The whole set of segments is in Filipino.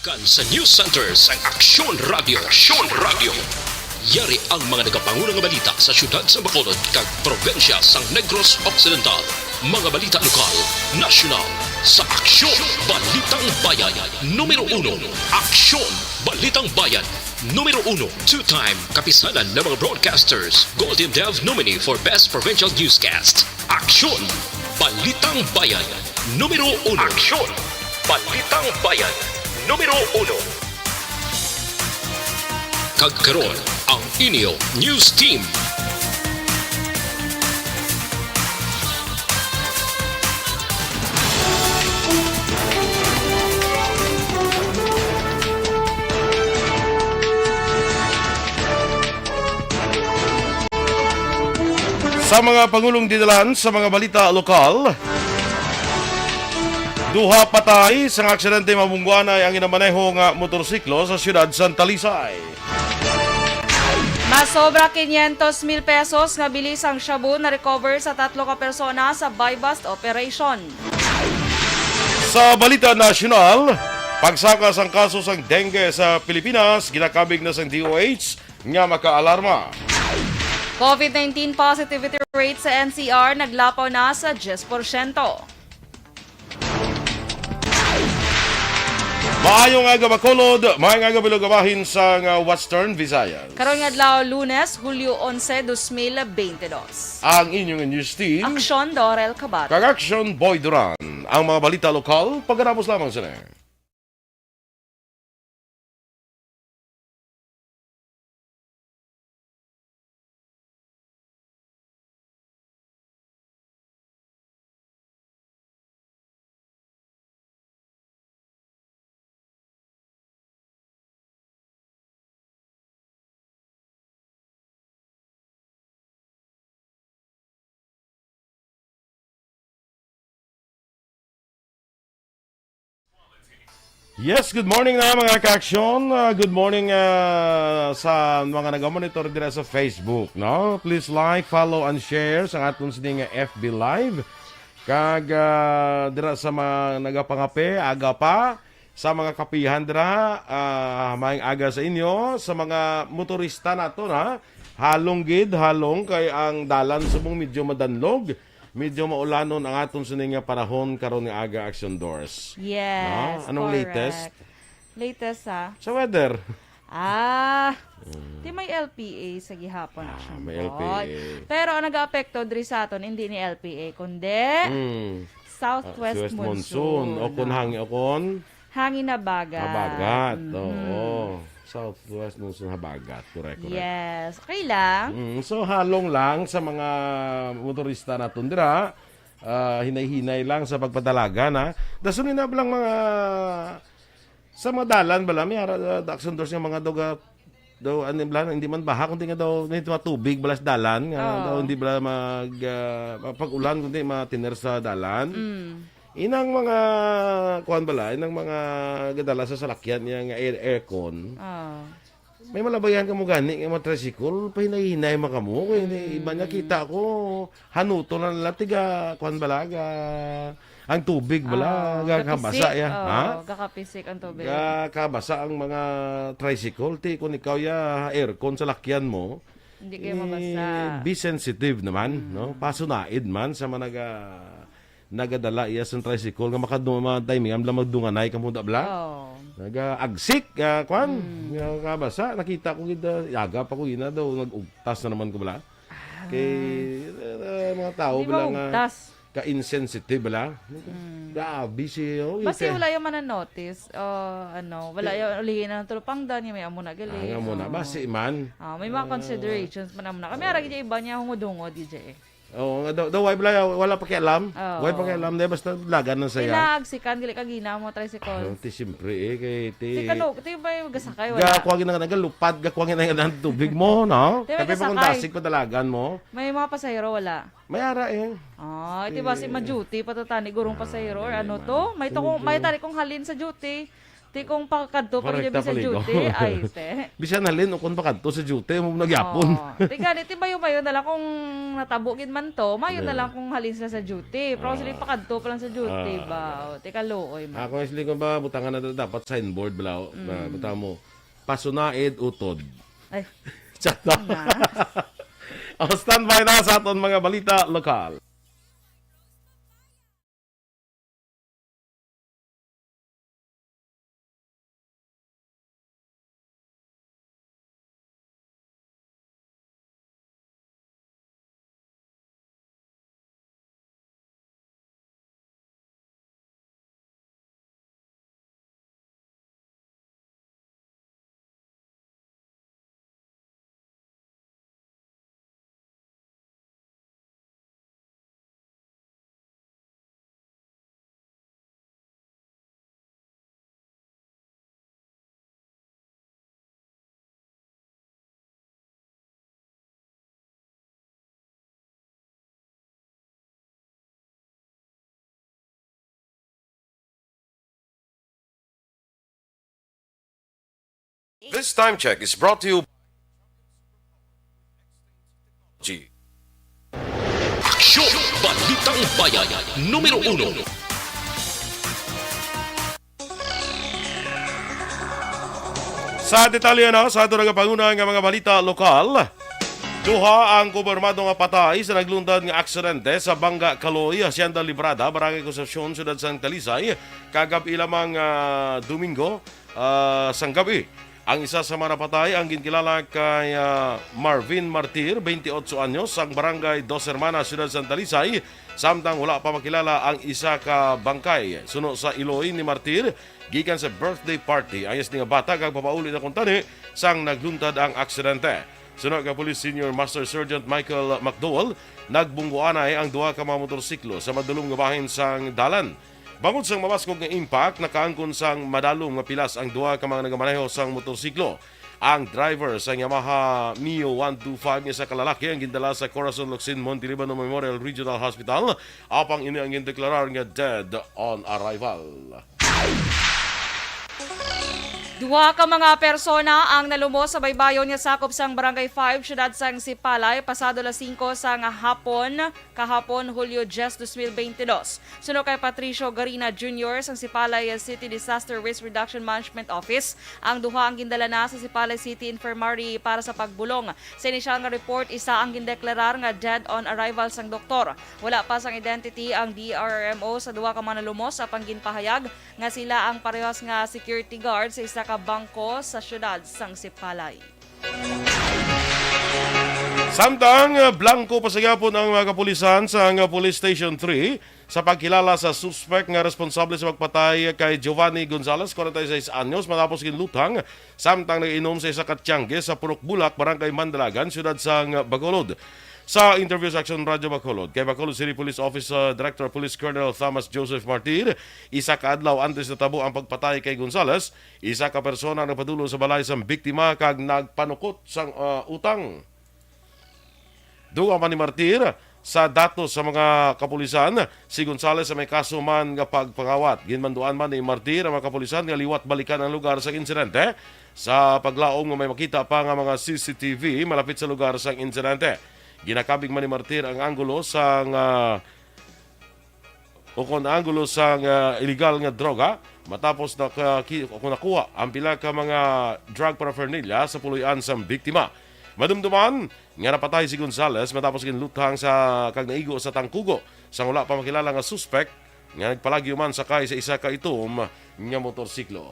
Gikan sa News Center sa Aksyon Radio. Aksyon Radio. Yari ang mga nagapangunang nga balita sa syudad sa Bacolod kag probensya sang Negros Occidental. Mga balita lokal, nasyonal, sa Aksyon Balitang Bayan. Numero 1, Aksyon Balitang Bayan. Numero 1, two-time kapisanan ng mga broadcasters. Golden Dev nominee for Best Provincial Newscast. Aksyon Balitang Bayan. Numero 1. Aksyon Balitang Bayan. Numero 1. Kagkaroon ang inyo News Team. Sa mga pangulong didalan sa mga balita lokal, duha patay sa aksidente mabungguanay ang inamaneho nga motorsiklo sa siyudad Santa Lisay. Masobra 500,000 pesos nga bilis ang shabu na recover sa 3 ka persona sa buy-bust operation. Sa balita nasyonal, pagsakas ang kaso sang dengue sa Pilipinas, ginakabig na sang DOH nga makaalarma. COVID-19 positivity rate sa NCR naglapaw na sa 10%. Maayong aga Bacolod, maayong aga bilugabahin sa Western Visayas. Karong adlaw Lunes, Hulyo 11, 2022. Ang inyong news team, Aksyon Dorel Cabat. Kag-Action Boy Duran. Ang mga balita lokal, pagkatapos lamang sila. Yes, good morning na mga ka-aksyon. Good morning sa mga nag-monitor dira sa Facebook, no? Please like, follow, and share sa atong sining FB Live. Kag dira sa mga nagapangape, aga pa, sa mga kapihan dira, maayong aga sa inyo, sa mga motorista nato na, halong gid, halong kay ang dalan subong medyo madanlog. Medyo maulanon ang atong sining panahon karon nga aga Action Doors. Yes, no? Anong correct. latest? Latest Sa weather. Di may LPA sa gihapon. May LPA. Pero ang nag-aapekto diri sa aton hindi ni LPA kundi Southwest monsoon. O kung hangin na bagat. habagat. Oo. Southwest monsoon habagat. Correct. Yes. Okay lang. So halong lang sa mga motorista naton dira. Hinay-hinay lang sa pagpadalaga na. Dasunin na lang mga sa mga dalan bala may Action Doors nga mga doga daw hindi man baha kundi nga daw nito tubig balas dalan nga daw hindi bala pag-ulan kundi matiner sa dalan. Inang mga kuan bala, inang mga gadala sa salakyan niya nga aircon. May malabayan ka mo gani nga tricycle, pahinay-hinay man kamo. Iba niya kita ko hanuto na nila tiga kuan bala ga ang tubig bala gakabasa ya. Gakapisik ang tubig. Gakabasa ang mga tricycle ti kung ikaw ya aircon sa lakyan mo. Hindi kayo mabasa. Be sensitive naman, no? Pasunaid man sa mga nagadala iya sa tricycle nga makadumay am lang magdunganay kamo da bla. Nag-agsik kwan kabasa nakita ko gid yaga pa ko ina daw nagugtas na naman ko bala. Kay mga tao bala nga ka-insensitive bala. Grabe siyo. Basta wala yung mana-notice. Wala yung ulihin na tulupang dan, may amo na gali. Amo na, basi man. May mga considerations man amo na. Kami arag iba niya hungudungod, DJ. Daw wala pa kialam. Wala pa kialam dahil basta lagan na saya. Pinagsikan, gali kagina mo, tricycle. Ti siyempre kay ti... Ti ba yung gasakay? Wala. Gakuwagin na nagalupad, gakuwagin na tubig mo, no? Tapi pa kung tasig pa dalagan mo. May mga pasahero, wala. May ara eh. Iti ba si ma-duty, patatani, gurong pasahero, or ano to? May tari kong halin sa duty. Ti kung pakadto pa niya Parekta sa paligo. duty, ay te. Bisan halin o kung bakadto sa duty mo nagyapon. Di ganit, mayo-mayo na lang kung natabugin man to, mayo na lang kung halin sila sa duty. Pero sila pakadto pa lang sa duty ba? O, ti kaluoy man. Ako isli ko ba butangan na dapat signboard balaw na buta mo pasunaid utod. Ay, Chat na. Standby na sa aton mga balita lokal. This time check is brought to you by Aksyon! Balitang Bayan, numero 1. Sa detalye na sa ato nagapangunang nga mga balita lokal, duha ang kumpirmado nga patay sa naglungtad nga aksidente sa Bangga Kaloy, Hacienda Librada, Barangay Concepcion, Siyudad San Talisay, kagabi lamang Domingo sang gabi. Ang isa sa mga napatay ang ginkilala kay Marvin Martir, 28 anyos, ang barangay Dos Hermanas, Siyudad San Talisay, samtang wala pa makilala ang isa ka bangkay. Suno sa Iloy ni Martir, gikan sa birthday party, ayos nga bata kag papauli na kuntani sang nagluntad ang aksidente. Suno ka Police Senior Master Sergeant Michael McDowell, nagbungguanay ang duha ka mga motorsiklo sa madulong nga bahin sang dalan. Bangod sang mabaskog nga impact, nakaangkon sang madalong nga pilas ang duha ka mga nagamaneho sang motorsiklo. Ang driver sa Yamaha Mio 125 niya sa kalalaki ang gindala sa Corazon Locsin Montelibano Memorial Regional Hospital. Apang ini ang gindeklarar nga dead on arrival. duha ka mga persona ang nalumos sa baybayon nga sakop sang Barangay 5, Siyudad sang Sipalay, pasado las 5 sang kahapon, Hulyo 10, 2022. Suno kay Patricio Garina Jr. sang Sipalay City Disaster Risk Reduction Management Office. Ang duha ang gindala na sa Sipalay City Infirmary para sa pagbulong. Sa inisyal nga report, isa ang gindeklarar nga dead on arrival sang doktor. Wala pa sang identity ang DRMO sa duha ka mga nalumos apang ginpahayag nga sila ang parehas nga security guard sa isa ka bangko sa siyudad sang Sipalay. Samtang blanco pasagapon ang mga kapulisan sa Police Station 3 sa pagkilala sa suspect nga responsable sa pagpatay kay Giovanni Gonzalez, 46 anyos, matapos ginlutang samtang nag-inom sa isa ka tiyangge sa Purok Bulak, Barangay Mandalagan, siyudad sang Bacolod. Sa interview sa Action Radio Bacolod, kay Bacolod City Police Office Director Police Colonel Thomas Joseph Martir, isa ka adlaw antes na tabo ang pagpatay kay Gonzales, isa ka persona ang napadulo sa balay sang biktima kag nagpanukot sang utang. Duwa man ni Martir sa datos sa mga kapulisan, si Gonzales sa may kaso man nga pagpangawat. Ginmanduan man ni Martir ang mga kapulisan nga liwat balikan ang lugar sa insidente sa paglaom nga may makita pa nga mga CCTV malapit sa lugar sa insidente. Ginakabig man ni Martir ang anggulo sang illegal nga droga matapos nakuha ang pila ka mga drug paraphernalia sa puluyan sa biktima. Madumduman nga napatay si Gonzales matapos ginluthang sa kagnaigo sa tangkugo sang wala pa makilala nga suspect nga nagpalagyo man sakay sa isa ka itom nga motorsiklo.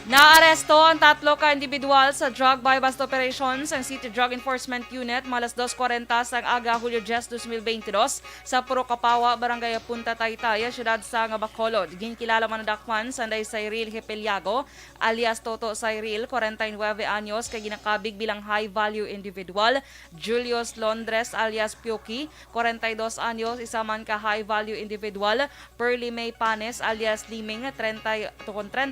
Naaresto ang 3 ka individual sa drug buy-bust operations ng City Drug Enforcement Unit malas 2:40 sang aga Hulyo 10, 2022 sa Purok Kapawa, Barangay Punta Taytay, siyudad sa Bacolod. Ginkilala man na dakpan sanday Cyril Hipeliago alias Toto Cyril, 49 anyos, kay ginakabig bilang high-value individual. Julius Londres alias Pioki, 42 anyos, isa man ka high-value individual. Pearly May Panes alias Liming, 30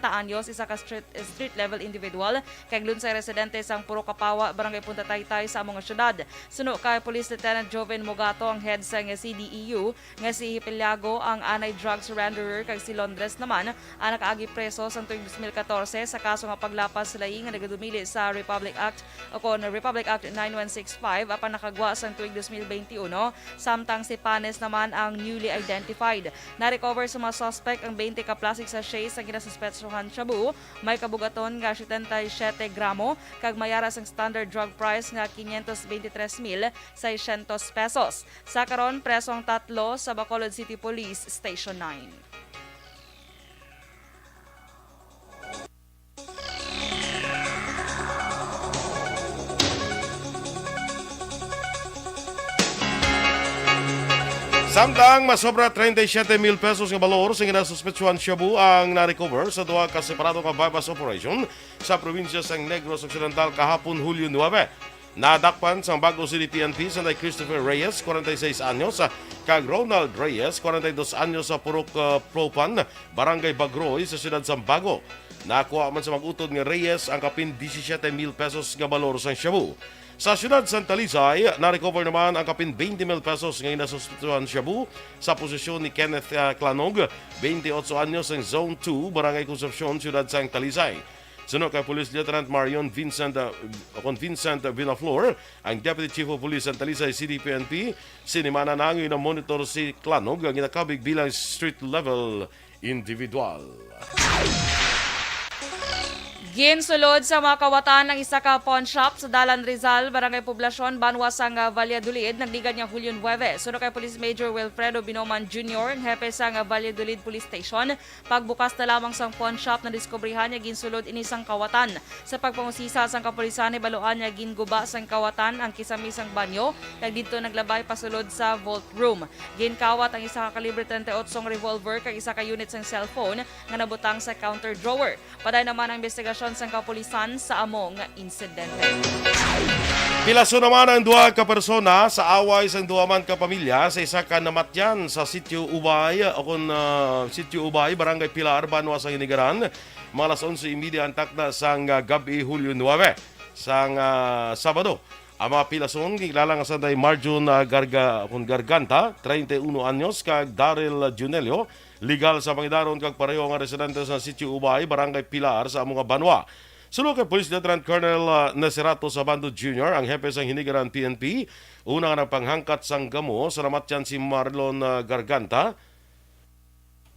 anyos, isa ka street street level individual kay lunsay residente sang Puro Kapawa, Barangay Punta Taytay sa among syudad. Suno kay Police Lieutenant Joven Mogato ang head sang CDEU nga si Hipiliago ang anay drug surrenderer kag si Londres naman ang nakaagi preso sang tuig 2014 sa kaso nga paglapas sa laing nga nagadumili sa Republic Act o kon Republic Act 9165 apan nakagwa sang tuig 2021 samtang si Panes naman ang newly identified. Na-recover sa mga suspect ang 20 ka plastic sachet sa ginasuspetsohan shabu, may kabugaton nga 77 gramo kag mayara sang standard drug price nga 523,600 pesos. Sa karon preso ang tatlo sa Bacolod City Police Station 9. Samtang masobra 37,000 pesos nga balor sa ginasuspetsuhan shabu ang na-recover sa duha ka separado nga bypass operation sa probinsya sang Negros Occidental kahapon Hulyo 9. Nadakpan sang Bago City PNP sa Christopher Reyes, 46 anyos, kag Ronald Reyes, 42 anyos sa Purok Propan, Barangay Bagroy sa siyudad sang Bago. Nakuha man sa mag-utod nga Reyes ang kapin 17,000 pesos nga balor sang shabu. Sa siyudad San Talisay, na-recover naman ang kapin 20,000 pesos ngayon na sustituan shabu sa posisyon ni Kenneth Clanog, 28 anyos ng Zone 2, Barangay Concepcion, siyudad San Talisay. Sunod kay Police Lieutenant Marion Vincent Vinaflor, ang Deputy Chief of Police San Talisay CDPNP, sinimana na ngayon na monitor si Clanog ang inakabig bilang street level individual. Ginsulod sa mga kawatan ng isa ka pawn shop sa Dalan Rizal, Barangay Poblasyon, Banwa sang Valladolid, nagligan niya Julio 9. Sunod kay Police Major Wilfredo Binoman Jr., ang hepe sang Valladolid Police Station. Pagbukas na lamang sang pawn shop na diskubrihan niya ginsulod inisang kawatan. Sa pagpangusisa sang kapulisan, baluan niya ginguba sang kawatan ang kisamisang banyo, kag dito naglabay pasulod sa vault room. Ginkawat ang isa ka kalibre 38 revolver kag isa ka unit sang cellphone nga nabutang sa counter drawer. Paday naman ang investigasyon sang kapulisan sa among insidente. Pilaso naman ang duha ka persona sa away sang duha man ka pamilya sa isa ka namatyan sa Sitio Ubay Sitio Ubay, Barangay Pilar, Banwa sa Hinigaran. Mga alas 11:30 ang takda sang gabi Hulyo 9 sang Sabado. Ang mga pilason kilala nga sa Marjon Garganta, 31 anyos, kag Daryl Junelio, legal sa Pangidaron kag pareho nga residente sa Sitio Ubay, Barangay Pilar sa mga Banwa. Sulod kay Police Lieutenant Colonel Naserato Sabando Jr., ang hepe sang Hinigaran PNP, una nga nagpanghangkat sang gamo sa namatyan si Marlon Garganta,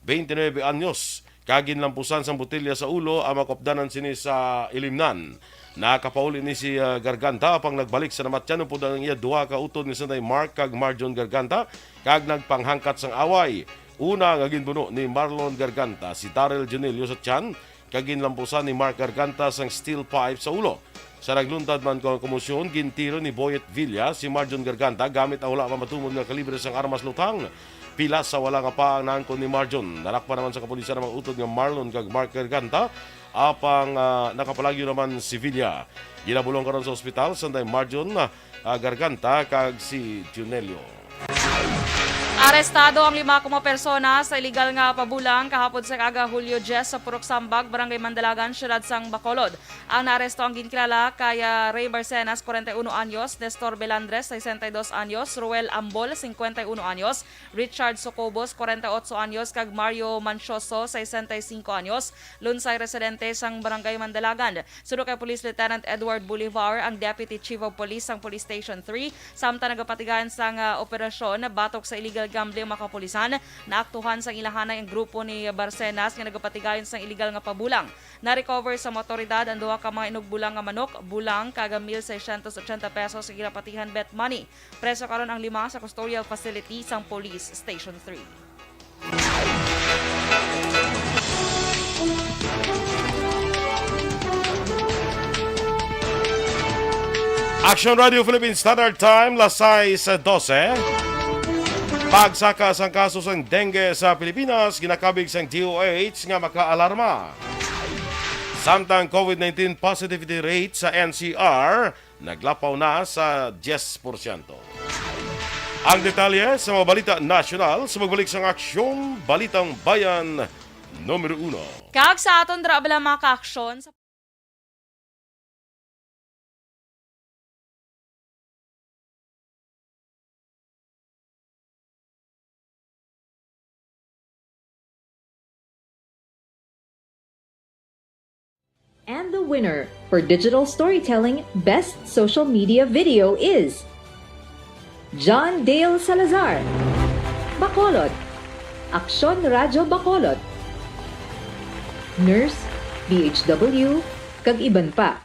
29 anyos, kagin lampusan sang botelya sa ulo ang makopdanan sini sa ilimnan. Nakapauli ni si Garganta pang nagbalik sa namatyan po ang iya duha ka utod ni Sanday Mark kag Marjon Garganta kag nagpanghangkat sang away. Una nga ginbuno ni Marlon Garganta si Daryl Junelio sa tiyan kag ginlampusan ni Mark Garganta sang steel pipe sa ulo. Sa nagluntad man ko komosyon, gintiro ni Boyet Villa si Marjon Garganta gamit ang wala pa matumod nga kalibre sang armas lutang. Pilas sa wala nga pa ang naangkon ni Marjon. Narakpa naman sa kapulisan ang utod nga Marlon kag Mark Garganta apang nakapalagyo naman si Villa. Ginabulong karon sa ospital sanday Marjon Garganta kag si Junelio. Arestado ang 5 persona sa iligal nga pabulang kahapon sa kaga Hulyo 10 sa Purok Sambag, Barangay Mandalagan, siyudad sang Bacolod. Ang naaresto ang ginkilala kay Ray Barcenas, 41 anyos, Nestor Belandres, 62 anyos, Ruel Ambol, 51 anyos, Richard Socobos, 48 anyos, kag Mario Manchoso, 65 anyos, lunsay residente sang Barangay Mandalagan. Sunod kay Police Lieutenant Edward Bolivar, ang Deputy Chief of Police sang Police Station 3, samtang nagapatigan sang operasyon batok sa illegal gambling mga kapulisan. Naaktuhan sa ilahanay ang grupo ni Barcenas nga nagapatigayon sa illegal nga pabulang. Na-recover sa motoridad ang duha ka mga inugbulang nga manok, bulang kaga 1,680 pesos sa ginapatihan bet money. Preso karon ang 5 sa custodial facility sang Police Station 3. Action Radio Philippines Standard Time, las 6:12. Pagsaka sang kaso sang dengue sa Pilipinas, ginakabig sang DOH nga makaalarma. Samtang COVID-19 positivity rate sa NCR, naglapaw na sa 10%. Ang detalye sa mga balita nasyonal sa magbalik sang Aksyon Balitang Bayan numero 1. Kag sa aton dra bala mga ka-aksyon sa And the winner for Digital Storytelling Best Social Media Video is John Dale Salazar, Bacolod, Aksyon Radyo Bacolod, Nurse, BHW, kag iban pa.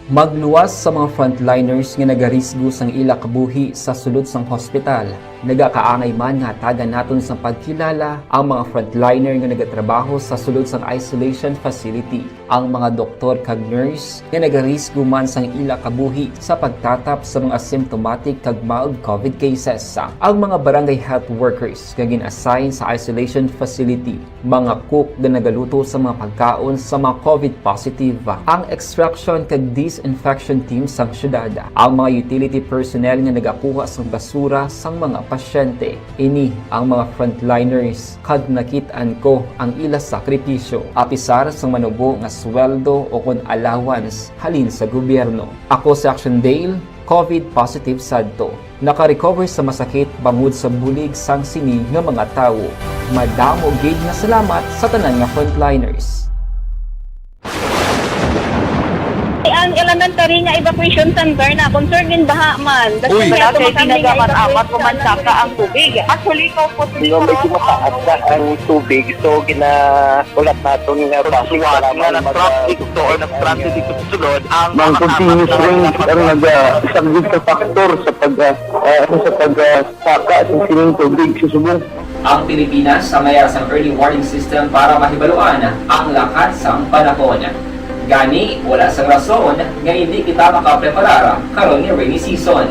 Magluwas sa mga frontliners nga nagarisgo sang ila kabuhi sa sulod sang hospital. Nagakaangay man nga tagan naton sa pagkilala ang mga frontliner nga nagatrabaho sa sulod sang isolation facility. Ang mga doktor kag nurse nga nagarisgo man sang ila kabuhi sa pagtatap sa mga asymptomatic kag mild COVID cases. Ang mga barangay health workers nga gin-assign sa isolation facility, mga cook nga nagaluto sa mga pagkaon sa mga COVID positive, ang extraction kag disinfection team sang syudad, ang mga utility personnel nga nagakuha sang basura sang mga pasyente. Ini ang mga frontliners kag nakit-an ko ang ila sakripisyo apisar sang manubo nga sweldo o kon allowance halin sa gobyerno. Ako si Action Dale, COVID positive sadto. Naka-recover sa masakit bangod sa bulig sang sini nga mga tawo. Madamo gid nga salamat sa tanan nga frontliners. Ang elementary nga evacuation center na concern din baha man. Uy, Kasi pinagamat-amat pumansaka ang tubig. Actually, ko po Yung medyo mataas na ang tubig, so ginaulat natin nga Pasuwat nga ng-trap dito or nag-transit dito sa sulod ang Mang continuous range ang nag-subject sa factor sa pagsaka at sining tubig sa subong. Ang Pilipinas sa mayroon sa early warning system para mahibaluan ang lakas ng panahon. Gani, wala sang rason nga hindi kita makapreparara karon ni rainy season.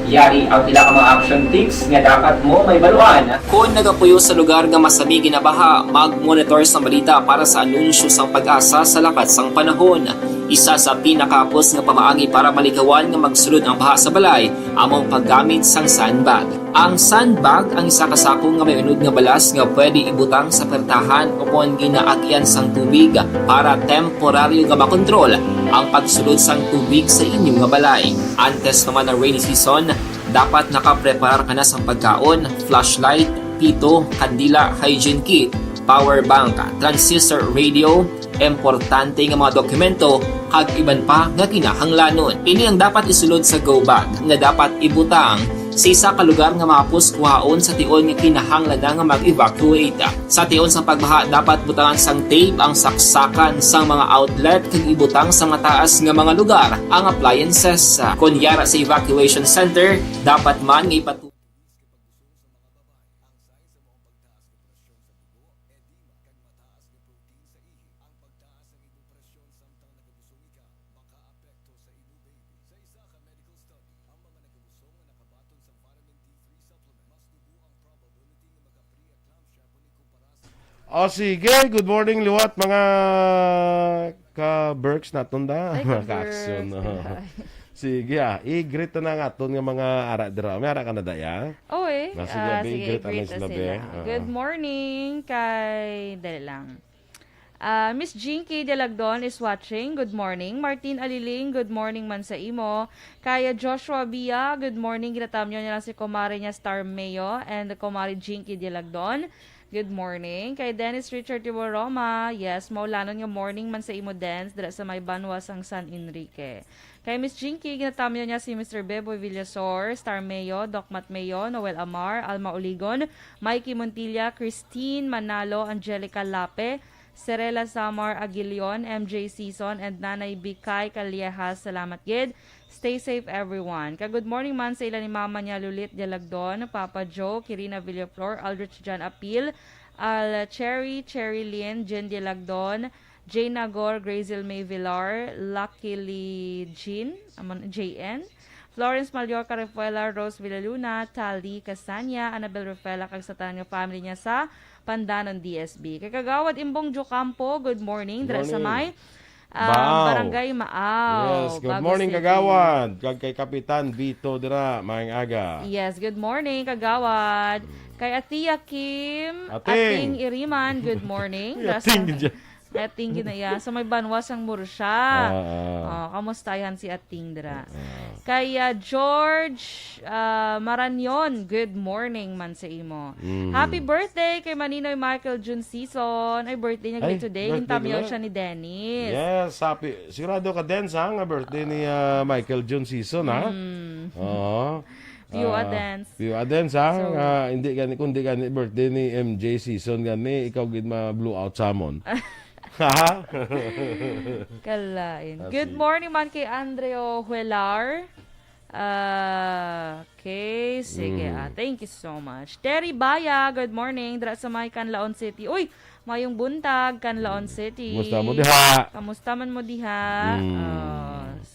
Yari ang pila ka mga action tips nga dapat mo may baluan. Kung nagapuyo sa lugar nga masabi ginabaha, mag-monitor sa balita para sa anunsyo sang pag-asa sa lakas sang panahon. Isa sa pinakapos nga pamaagi para malikawan nga magsulod ang baha sa balay, among paggamit sang sandbag. Ang sandbag ang isa kasako nga may unod nga balas nga pwede ibutang sa pertahan upon ginaagyan sang tubig para temporaryo nga makontrol ang pagsulod sang tubig sa inyong nga balay. Antes naman ng rainy season, dapat nakapreparar ka na sang pagkaon, flashlight, pito, kandila, hygiene kit, power bank, transistor radio, importante nga mga dokumento kag iban pa nga kinahanglanon. Ini ang dapat isulod sa go bag nga dapat ibutang sa isa ka lugar nga mapus kuhaon sa tion nga kinahanglan nga mag-evacuate. Sa tion sa pagbaha dapat butangan sang tape ang saksakan sang mga outlet kag ibutang sa mataas nga mga lugar ang appliances. Kunyara sa evacuation center, dapat man nga ipatuloy O sige, good morning liwat mga ka-Berks naton da. Ay, Mga ka-Berks. ka-action. Sige i-greet na nga aton nga mga ara dira. May ara ka na daya? Oy, Sige, sige, greet na greet na sila, sila. be. Good morning kay dali lang. Miss Jinky Delagdon is watching. Good morning. Martin Aliling, good morning man sa imo. Kaya Joshua Bia, good morning. Ginatamyo niya lang si Komare niya Star Mayo and the Komare Jinky Delagdon. Good morning. Kay Dennis Richard Tiboroma, yes, maulanon nga morning man sa imo dance dira sa may Banwas ang San Enrique. Kay Miss Jinky, ginatamyo niya si Mr. Beboy Villasor, Star Mayo, Doc Mat Mayo, Noel Amar, Alma Oligon, Mikey Montilla, Christine Manalo, Angelica Lape, Serela Samar Aguilion, MJ Season, and Nanay Bikay Caliejas. Salamat gid. Stay safe everyone. Good morning man sa ilan ni Mama niya Lulit Delagdon, Papa Joe, Kirina Villaflor, Aldrich John Apil, Al Cherry, Cherry Lynn, Jen Delagdon, Jane Nagor, Grazel May Villar, Luckily Jean, JN, Florence Mallorca Refuela, Rose Villaluna, Tali Casanya, Annabel Refuela, kag sa tanang family niya sa Pandanon DSB. Kay Kagawad Imbong Jocampo, good morning. Dra sa may Maaw. Barangay Maaw. Yes, good Bago morning City. kagawad. Kag kay Kapitan Vito dira, maayong aga. Yes, good morning, kagawad. Kay Atia Kim, Ating. Ating Iriman, good morning. Ating dyan. Ating ginaya. Sa may banwas ang Mursya. Kamustayan si Ating dira. Kay George Maranyon, good morning man sa imo. Happy birthday kay Maninoy Michael June Season. Ay, birthday niya Ay, today. birthday Hintamyaw nila. siya ni Dennis. Yes, happy. Sigurado ka din sa nga birthday ni Michael June Season, ha? Oo. Few advance. Few advance, ha? So- Hindi gani, kundi gani birthday ni MJ Season gani, ikaw gid ma-blow out samon. Ha? Kalain. Good morning man kay Andreo Huelar. Okay, sige. Thank you so much. Terry Baya, good morning. Dra sa may Canlaon City. Uy, mayong buntag, Canlaon City. Kumusta mo diha? Kamusta man mo diha?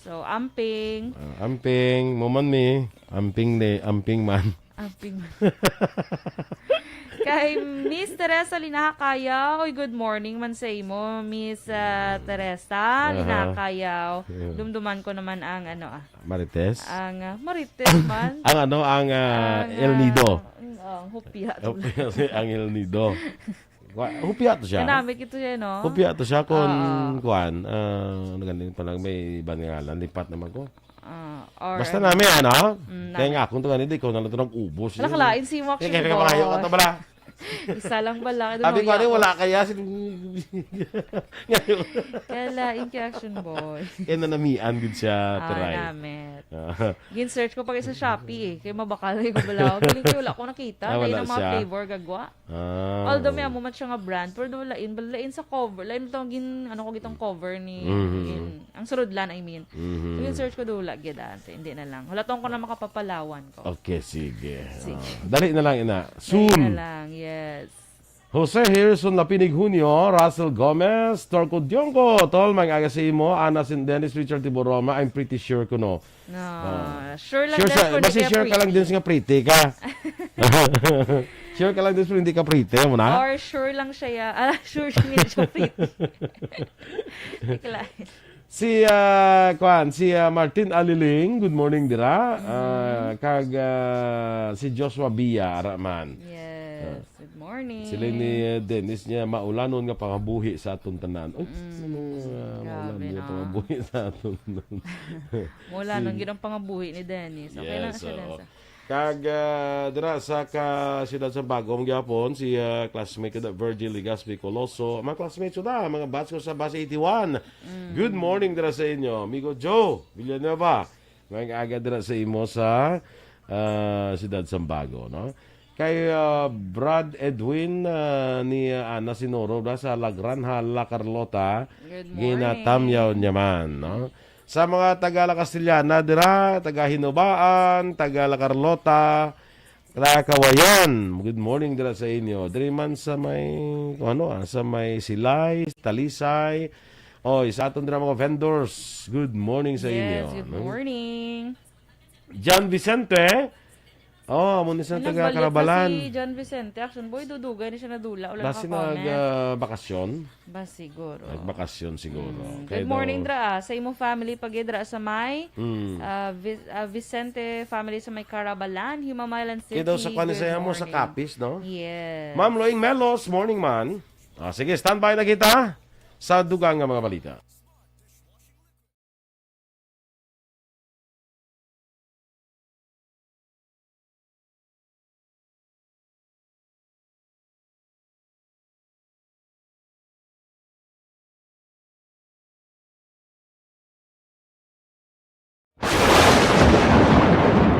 So, amping. Amping, muman mi. Amping man. Amping. Kay Miss Teresa Linakayaw, good morning man sa imo, Miss Teresa Linakayaw. Dumduman ko naman ang Marites. ang Marites man. ang El Nido. Ang hupya. Ang El Nido. Hupya to siya. Kanamik ito siya, no? Hupya to siya kung kuan. Ano ganun pa lang may ibang ngalan. Lipat naman ko. Or, Basta namin, ano? Kaya nga, kung ito ganito, ikaw na lang ito nag-ubos. Nakalain si Mock Kaya ka makayo ka ito pala. Isa lang bala. Sabi ko, wala kaya. Kalain kay Action Boy. Kaya nanamian good siya. Try. Namit. Gin-search ko pa sa Shopee eh. Kaya mabakalay ko bala. Galing ko, wala ko nakita. Lain Wala ang mga siya. flavor gagwa. Although may amumat siya nga brand, pero lain sa cover. Lain itong gitong cover ni ang surudlan, I mean. So, gin-search ko dula, gidante. Hindi na lang. Halatong ko na makapapalawan ko. Okay, sige. Sige. Dali na lang, ina. Lain na Soon. lang, yes. Jose Harrison Lapinig Junio, Russell Gomez, Torco Diongo, Tol, mga aga sa imo, Ana Sin Dennis, Richard Tiboroma, I'm pretty sure ko no. No, sure lang Sure din siya, kung basta hindi sure ka lang din nga pretty ka. Sure ka lang din sa hindi ka pretty mo na? Or sure lang siya sure siya hindi siya pretty. Iklain. Si Martin Aliling, good morning dira. Si Joshua Bia Araman. Yes, good morning. Sila ni Dennis niya maulanon nga pangabuhi sa atong tanan. Uy, maulanon grabe nga na. pangabuhi sa atong tanan. Mula nang ginang pangabuhi ni Dennis. Okay lang siya oo. Dennis. Kag dira sa siyudad sa Bagong gyapon si classmate ko Virgil Ligaspi Coloso. Mga classmates ko na, mga batch ko sa base 81. Good morning dira sa inyo. Amigo Joe Villanueva. Mga aga dira sa imo sa siyudad sa Bago, no? Kay Brad Edwin ni Ana Sinoro da sa Lagranha La Carlota. Good morning. Ginatamyaw niya man, no? Sa mga taga La Castellana dira, taga Hinubaan, taga La Carlota, taga Kawayan. Good morning dira sa inyo. Diri man sa may sa may Silay, Talisay. Sa aton dira mga vendors. Good morning sa inyo. Yes, good morning. John Vicente. Muna sa taga Nagbalyot na Karabalan. si John Vicente. Action Boy, dudugay ni siya nadula. Wala Basi naka-comment. bakasyon. Ba siguro. Nagbakasyon siguro. Good morning, Dra. Sa imong family, pag-idra sa may Vicente family sa may Carabalan, Himamaylan City. Kaya daw sa kanisaya Good mo sa morning. Kapis, no? Yes. Ma'am Loing Melos, morning man. Sige, standby na kita sa dugang nga mga balita.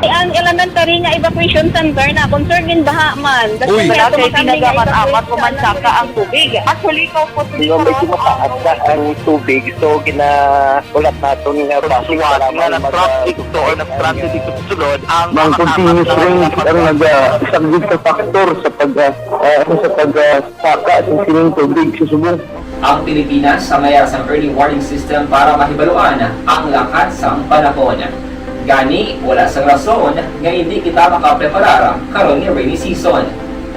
Ang elementary nga evacuation center na concerned in baha man. Uy, kaya kaya pinagaman-amat evacuation kumansaka ang tubig. Actually, ikaw po Medyo mataas na ang tubig. So, ulat natin nga pagsuwag nga ng traffic to or nag-transit dito sa sulod ang Mang continuous rain ang isang good factor sa pagsaka ng sining tubig sa subong. Ang Pilipinas sa mayas ng early warning system para mahibaluan ang lakas ng panahon. Gani, wala sang rason nga hindi kita makapreparara karon ni rainy season.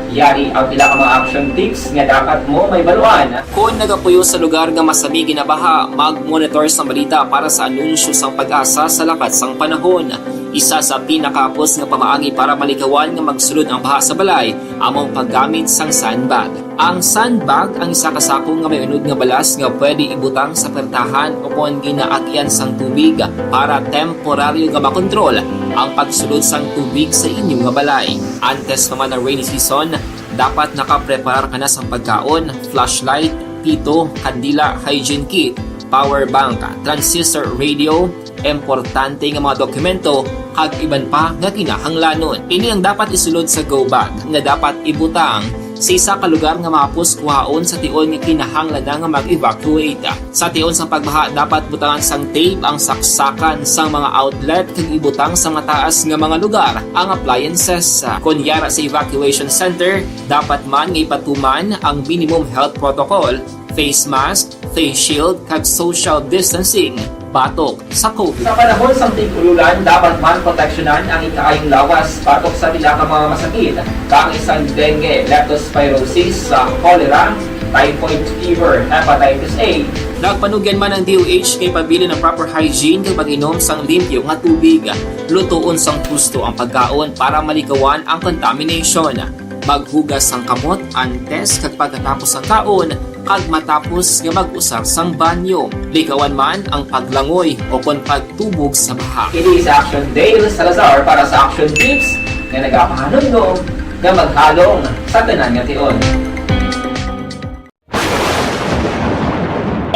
Yari ang pila ka mga action tips nga dapat mo may baluan. Kung nagapuyo sa lugar nga masabi ginabaha, mag-monitor sa balita para sa anunsyo sang pag-asa sa lakat sang panahon. Isa sa pinakapos nga pamaagi para malikawan nga magsulod ang baha sa balay, among paggamit sang sandbag. Ang sandbag ang isa ka sako nga may unod nga balas nga pwede ibutang sa pertahan o kung ginaagyan sang tubig para temporaryo nga makontrol ang pagsulod sang tubig sa inyong nga balay. Antes naman ng rainy season, dapat nakapreparar ka na sa pagkaon, flashlight, pito, kandila, hygiene kit, power bank, transistor radio, importante nga mga dokumento kag iban pa nga kinahanglanon. Ini ang dapat isulod sa go bag nga dapat ibutang sa isa ka lugar nga mapos kuhaon sa tion nga kinahanglan nga mag-evacuate. Sa tion sa pagbaha dapat butangan sang tape ang saksakan sa mga outlet kag ibutang sa mataas nga mga lugar ang appliances. Kunyara sa evacuation center, dapat man nga ipatuman ang minimum health protocol, face mask, face shield kag social distancing batok sa COVID. Sa panahon sa tig-ululan, dapat man proteksyonan ang ikaayong lawas batok sa pila ka mga masakit, kang isang dengue, leptospirosis, cholera, typhoid fever, hepatitis A. Nagpanugyan man ang DOH kay pabili ng proper hygiene kay pag-inom sang limpyo nga tubig. Lutuon sang gusto ang pagkaon para malikawan ang contamination. Maghugas sang kamot antes kag pagkatapos ang kaon kag matapos nga mag-usar sang banyo. Likawan man ang paglangoy o kon pagtubog sa baha. Kini sa Action Dale Salazar para sa Action Tips nga nagapahanundong nga maghalong sa tanan nga tion.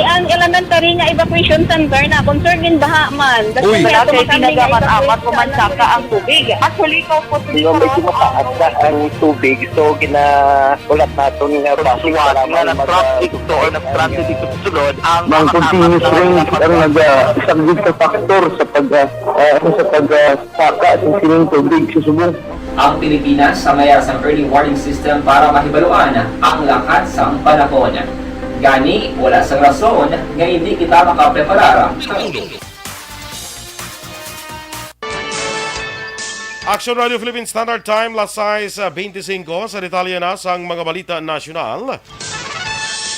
Ang elementary nga evacuation center na concern din baha man. Uy, kasi tinagaman amat kumansaka ang tubig. Actually, ikaw po Di ba medyo mataas na ang tubig, so ginaulat natin nga pasuwat nga nag-traffic to or nag-transit dito sa sulod ang Mang continuous rain ang isang good na factor sa pagsaka at sining tubig sa subong. Ang Pilipinas sa maya sang early warning system para mahibaluan ang lakat sang panahon. Gani, wala sang rason nga hindi kita makapreparara. Action Radio Philippine Standard Time, las 6:25 sa detalye na sang mga balita nasyonal.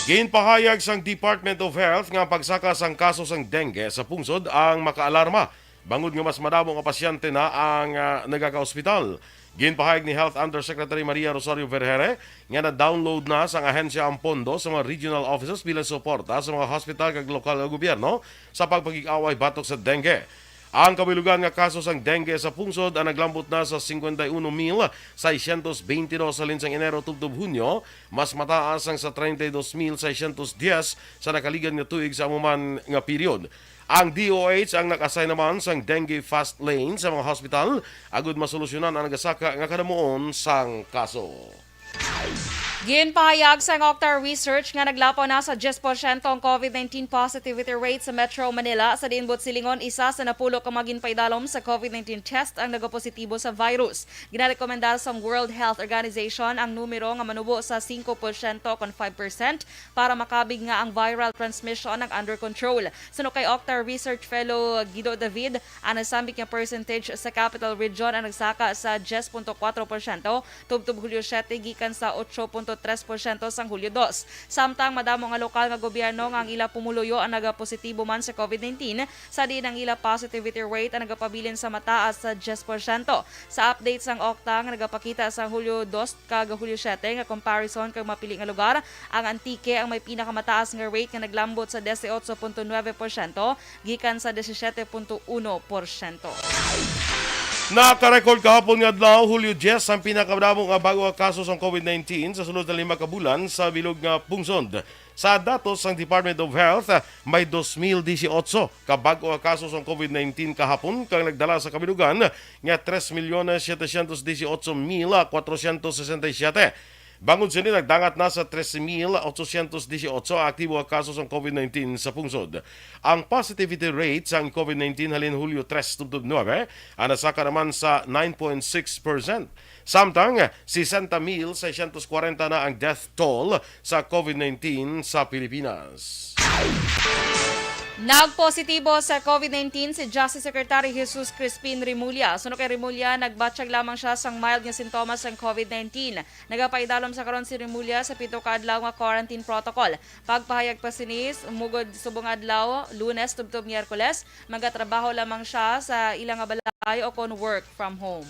Ginpahayag sang Department of Health nga pagsaka sang kaso sang dengue sa pungsod ang makaalarma. Bangod nga mas madamo nga pasyente na ang nagaka-ospital. Ginpahayag ni Health Undersecretary Maria Rosario Vergere nga na-download na sang ahensya ang pondo sa mga regional offices bilang suporta sa mga hospital kag lokal na gobyerno sa pagpagig-away batok sa dengue. Ang kabilugan nga kaso sang dengue sa pungsod ang naglambot na sa 51,622 sa linsang Enero tubtob Hunyo, mas mataas ang sa 32,610 sa nakaligan nga tuig sa amuman nga period. Ang DOH ang nag-assign naman sang dengue fast lane sa mga hospital agud masolusyonan ang nagasaka nga kadamuon sang kaso. Ginpahayag sa Octar Research nga naglapaw na sa 10% ang COVID-19 positivity rate sa Metro Manila. Sa dinbot silingon, isa sa napulo ka maginpaidalom sa COVID-19 test ang nagapositibo sa virus. Ginarekomendar sa World Health Organization ang numero nga manubo sa 5% kon 5% para makabig nga ang viral transmission ng under control. Suno kay Octar Research Fellow Guido David, ang nasambik nga percentage sa Capital Region ang nagsaka sa 10.4%, tubtob Hulyo 7 gikan sa 8.3% sang Hulyo 2. Samtang madamo nga lokal nga gobyerno nga ang ila pumuluyo ang nagapositibo man sa COVID-19, sa din ang ila positivity rate ang nagapabilin sa mataas sa 10%. Sa update sang Okta nga nagapakita sa Hulyo 2 kag Hulyo 7 nga comparison kag mapili nga lugar, ang Antique ang may pinakamataas nga rate nga naglambot sa 18.9% gikan sa 17.1%. Nakarecord kahapon nga adlaw Hulyo 10 ang pinakadamo nga bago nga kaso sa COVID-19 sa sunod na 5 ka bulan sa bilog nga pungsod. Sa datos ng Department of Health, may 2018 ka bago nga kaso sa COVID-19 kahapon kang nagdala sa kabilugan nga 3,718,467. Bangod sini nagdangat na sa 13,818 ang aktibo nga kaso sa COVID-19 sa pungsod. Ang positivity rate sa COVID-19 halin Hulyo 3.9 ang nasaka naman sa 9.6%. Samtang 60,640 na ang death toll sa COVID-19 sa Pilipinas. Nagpositibo sa COVID-19 si Justice Secretary Jesus Crispin Remulla. Suno kay Remulla, nagbatsyag lamang siya sang mild nga sintomas ng COVID-19. Nagapaidalom sa karon si Remulla sa 7 ka adlaw nga quarantine protocol. Pagpahayag pa sinis, mugod subong adlaw, Lunes tubtob Miyerkules, magatrabaho lamang siya sa ilang nga balay o kon work from home.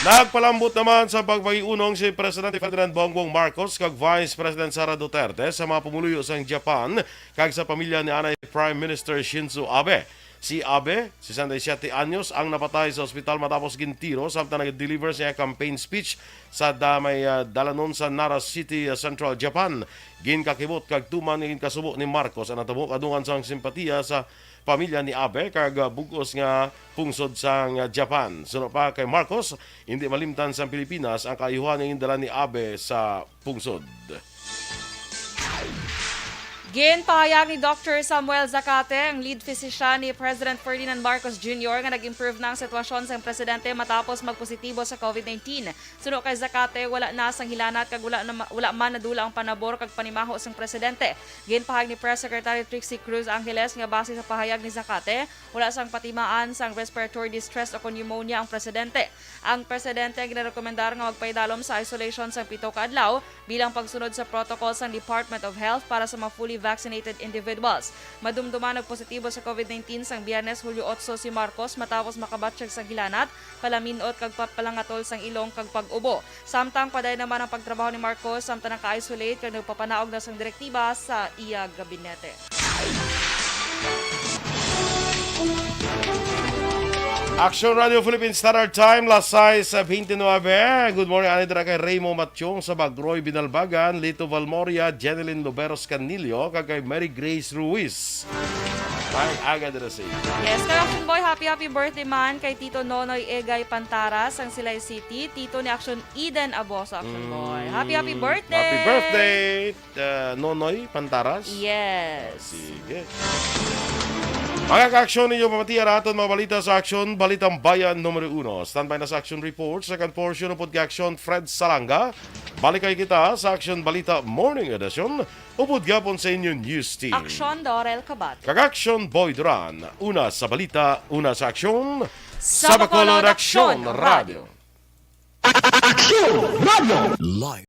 Nagpalambot naman sa pagpagiunong si Presidente Ferdinand Bongbong Marcos kag Vice President Sara Duterte sa mga pumuluyo sa Japan kag sa pamilya ni Anay Prime Minister Shinzo Abe. Si Abe, 67 anyos, ang napatay sa ospital matapos gintiro samtang nag-deliver sa campaign speech sa damay dalanon sa Nara City, Central Japan. Ginkakibot kag tuman nga ginkasubo ni Marcos ang natabo kadungan sang simpatiya sa pamilya ni Abe kag bugos nga pungsod sang Japan. Sunod pa kay Marcos, hindi malimtan sa Pilipinas ang kaayuhan nga indala ni Abe sa pungsod. Ginpahayag ni Dr. Samuel Zacate, ang lead physician ni President Ferdinand Marcos Jr. nga nag-improve na ang sitwasyon sa presidente matapos magpositibo sa COVID-19. Suno kay Zacate, wala na sang hilanat kag wala man nadula ang panabor kag panimaho sang presidente. Ginpahayag ni Press Secretary Trixie Cruz Angeles nga base sa pahayag ni Zacate, wala sang patimaan sang respiratory distress o pneumonia ang presidente. Ang presidente ginarekomendar nga magpaidalom sa isolation sang 7 ka adlaw bilang pagsunod sa protocol sang Department of Health para sa mga fully vaccinated individuals. Madumduman nagpositibo sa COVID-19 sang Biyernes, Hulyo 8 si Marcos matapos makabatsyag sang hilanat, palaminot kag palangatol sang ilong kag pag-ubo. Samtang paday naman ang pagtrabaho ni Marcos samtang naka-isolate kag nagpapanaog na sang direktiba sa iya gabinete. Action Radio Philippines Standard Time, las 6:29. Good morning, anidra kay Raymo Matchong sa Bagroy Binalbagan, Lito Valmoria, Jeneline Loberos Canillo, kay Mary Grace Ruiz. Ay, aga dira sa iyo. Yes, kay Action Boy, happy birthday man kay Tito Nonoy Egay Pantaras sang Silay City, Tito ni Action Eden Aboso, Action Boy. Happy birthday! Happy birthday, Nonoy Pantaras. Yes. Sige. Mga ka-aksyon ninyo pamatiyan natin mga balita sa aksyon, Balitang Bayan numero 1. Standby na sa action report, second portion ng podcast-aksyon Fred Salanga. Balikay kita sa action Balita Morning Edition. Upod gapon sa inyo news team. Action Dorel Kabat. Kag-aksyon Boy Duran. Una sa balita, una sa aksyon. Sa Bacolod Aksyon Radio. Live